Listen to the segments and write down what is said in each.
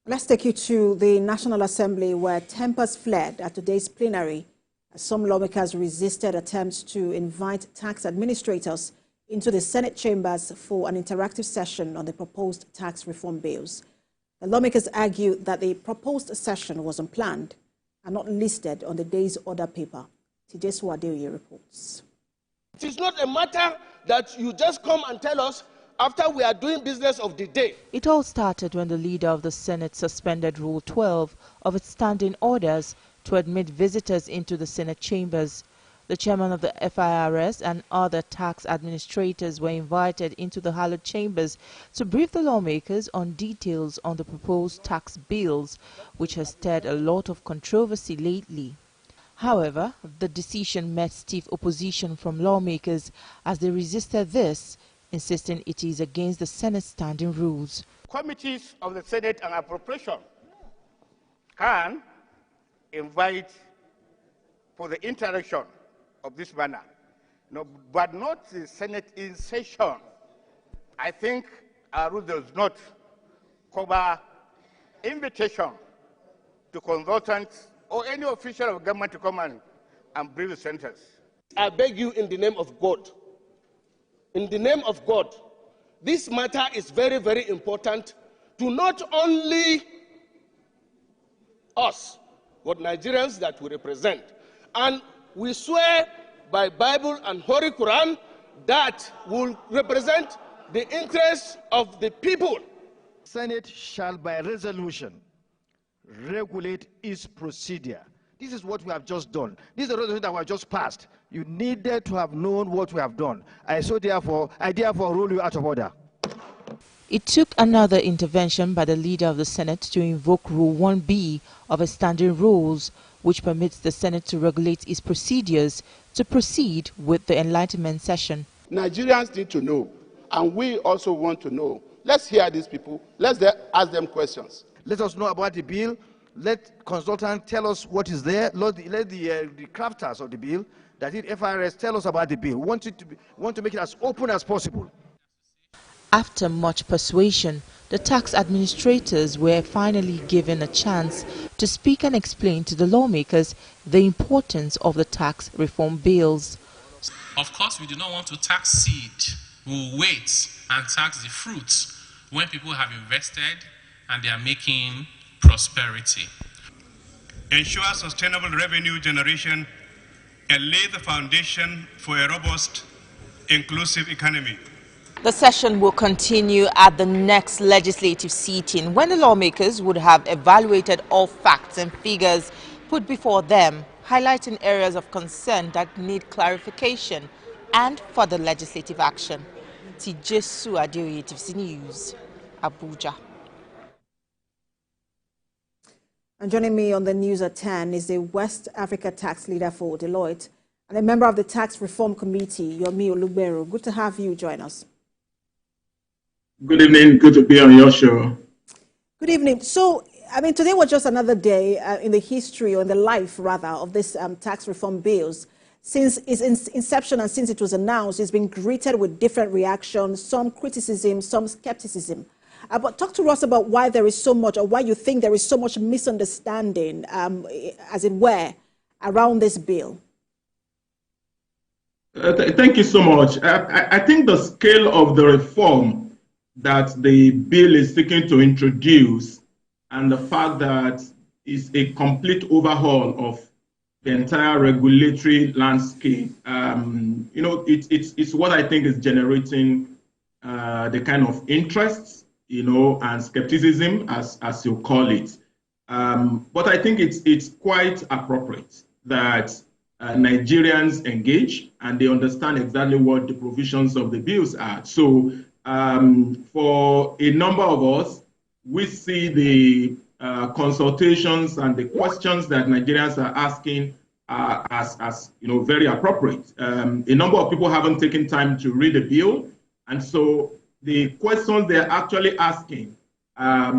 Let's take you to the National Assembly, where tempers flared at today's plenary as some lawmakers resisted attempts to invite tax administrators into the Senate chambers for an interactive session on the proposed tax reform bills. The lawmakers argued that the proposed session was unplanned and not listed on the day's order paper. TVC News reports. It is not a matter that you just come and tell us after we are doing business of the day. It all started when the leader of the Senate suspended Rule 12 of its standing orders to admit visitors into the Senate chambers. The chairman of the FIRS and other tax administrators were invited into the hallowed chambers to brief the lawmakers on details on the proposed tax bills, which has stirred a lot of controversy lately. However, the decision met stiff opposition from lawmakers as they resisted this, insisting it is against the Senate standing rules. Committees of the Senate and Appropriation can invite for the interaction of this manner, but not the Senate in session. I think our rule does not cover invitation to consultants or any official of government to come and brief the senators. I beg you in the name of God, in the name of God, this matter is very, very important to not only us, but Nigerians that we represent. And we swear by Bible and Holy Quran that will represent the interests of the people. Senate shall by resolution regulate its procedure. This is what we have just done. This is the resolution that we have just passed. You needed to have known what we have done. I therefore rule you out of order. It took another intervention by the leader of the Senate to invoke Rule 1B of its standing rules, which permits the Senate to regulate its procedures to proceed with the enlightenment session. Nigerians need to know, and we also want to know. Let's hear these people. Let's ask them questions. Let us know about the bill. Let consultants tell us what is there. Let the crafters of the bill, that is FIRS, tell us about the bill. We want to make it as open as possible. After much persuasion, the tax administrators were finally given a chance to speak and explain to the lawmakers the importance of the tax reform bills. Of course, we do not want to tax seed. We will wait and tax the fruits when people have invested and they are making prosperity. Ensure sustainable revenue generation and lay the foundation for a robust, inclusive economy. The session will continue at the next legislative sitting, when the lawmakers would have evaluated all facts and figures put before them, highlighting areas of concern that need clarification and further legislative action. TVC News, Abuja. And joining me on the news at 10 is the West Africa tax leader for Deloitte and a member of the Tax Reform Committee, Yomi Olugbero. Good to have you join us. Good evening. Good to be on your show. Good evening. So, I mean, today was just another day in the history, or in the life, rather, of this tax reform bills. Since its inception and since it was announced, it's been greeted with different reactions, some criticism, some skepticism. But talk to us about why there is so much, or why you think there is so much misunderstanding, as it were, around this bill. Thank you so much. I think the scale of the reform that the bill is seeking to introduce, and the fact that it's a complete overhaul of the entire regulatory landscape, it's what I think is generating the kind of interest, and skepticism, as you call it. But I think it's quite appropriate that Nigerians engage and they understand exactly what the provisions of the bills are. So for a number of us, we see the consultations and the questions that Nigerians are asking as very appropriate. A number of people haven't taken time to read the bill, and so the questions they're actually asking are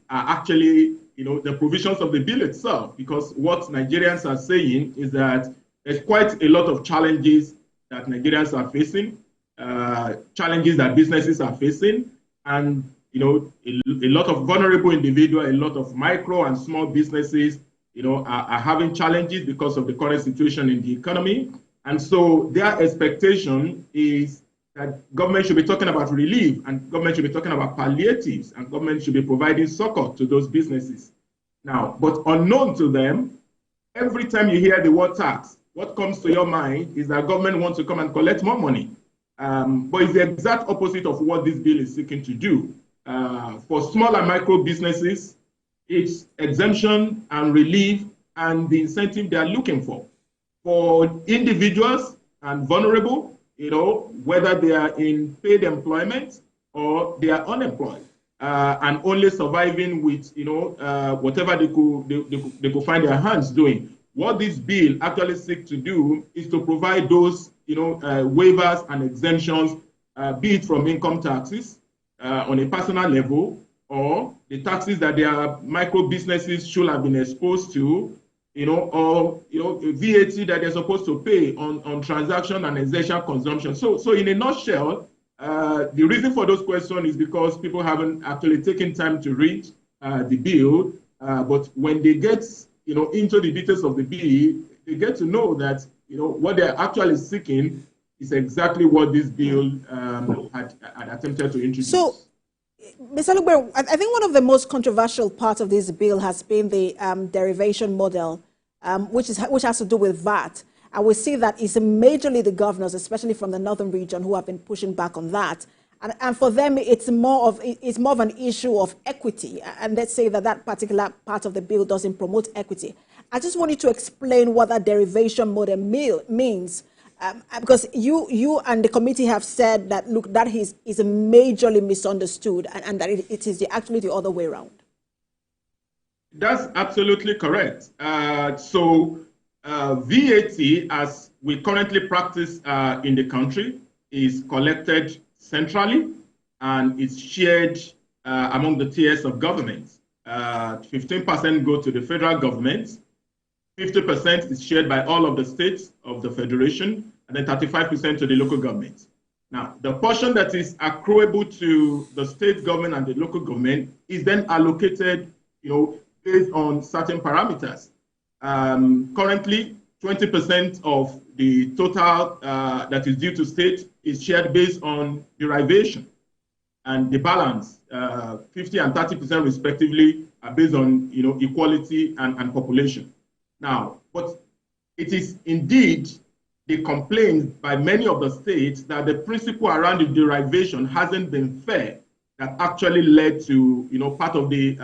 actually the provisions of the bill itself, because what Nigerians are saying is that there's quite a lot of challenges that Nigerians are facing, challenges that businesses are facing, and a lot of vulnerable individuals, a lot of micro and small businesses, are having challenges because of the current situation in the economy. And so their expectation is that government should be talking about relief, and government should be talking about palliatives, and government should be providing succor to those businesses. Now, but unknown to them, every time you hear the word tax, what comes to your mind is that government wants to come and collect more money. But it's the exact opposite of what this bill is seeking to do. For small and micro businesses, it's exemption and relief and the incentive they are looking for. For individuals and vulnerable, whether they are in paid employment or they are unemployed and only surviving with, whatever they could find their hands doing. What this bill actually seeks to do is to provide those, waivers and exemptions, be it from income taxes on a personal level, or the taxes that their micro businesses should have been exposed to, or VAT that they're supposed to pay on transaction and essential consumption. So in a nutshell, the reason for those questions is because people haven't actually taken time to read the bill. But when they get into the details of the bill, they get to know that what they're actually seeking is exactly what this bill had attempted to introduce. So, Mr. Lugbe, I think one of the most controversial parts of this bill has been the derivation model, which has to do with VAT. And we see that it's majorly the governors, especially from the northern region, who have been pushing back on that. And for them, it's more of an issue of equity. And let's say that particular part of the bill doesn't promote equity. I just want you to explain what that derivation model means. Because you and the committee have said that, look, that is majorly misunderstood, and that it is actually the other way around. That's absolutely correct. So VAT, as we currently practice in the country, is collected centrally and it's shared among the tiers of government. 15% go to the federal government, 50% is shared by all of the states of the federation, and then 35% to the local government. Now, the portion that is accruable to the state government and the local government is then allocated, based on certain parameters. Currently, 20% of the total that is due to state is shared based on derivation, and the balance, 50 and 30% respectively, are based on equality and population. Now, but it is indeed the complaint by many of the states that the principle around the derivation hasn't been fair, that actually led to part of the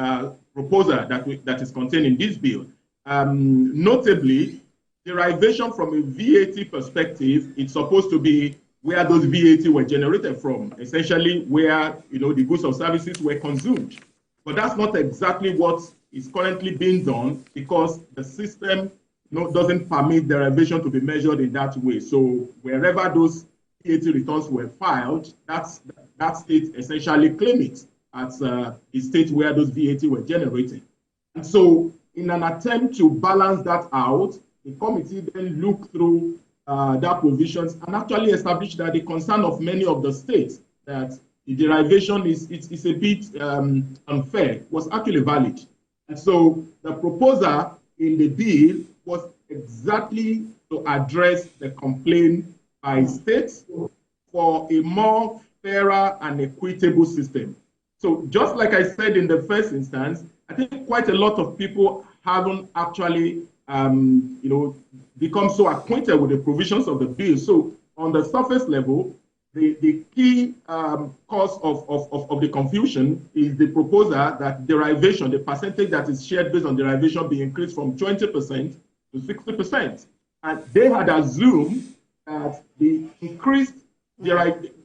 proposal that is contained in this bill. Notably, derivation from a VAT perspective, it's supposed to be where those VAT were generated from, essentially where the goods or services were consumed. But that's not exactly what is currently being done, because the system doesn't permit derivation to be measured in that way. So wherever those VAT returns were filed, that state essentially claims it as the state where those VAT were generated. And so in an attempt to balance that out, the committee then looked through that provisions and actually established that the concern of many of the states that the derivation is a bit unfair was actually valid. And so the proposal in the bill was exactly to address the complaint by states for a more fairer and equitable system. So just like I said in the first instance, I think quite a lot of people haven't actually become so acquainted with the provisions of the bill. So on the surface level, the key cause of the confusion is the proposal that derivation, the percentage that is shared based on derivation, be increased from 20% to 60%. And they had assumed that the increased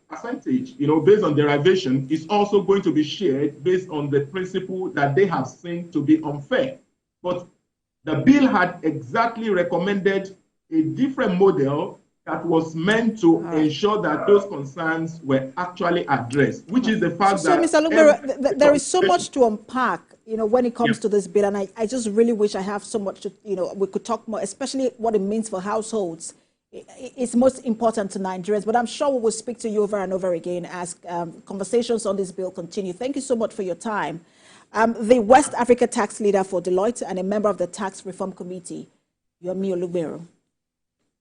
percentage, based on derivation, is also going to be shared based on the principle that they have seen to be unfair. But the bill had exactly recommended a different model that was meant to ensure that those concerns were actually addressed, which is the fact that... So, Mr. Lugbe, there is so much to unpack, when it comes to this bill, and I just really wish I have so much to, we could talk more, especially what it means for households is most important to Nigerians. But I'm sure we will speak to you over and over again as conversations on this bill continue. Thank you so much for your time. The West Africa tax leader for Deloitte and a member of the Tax Reform Committee, Yomi Olugbero.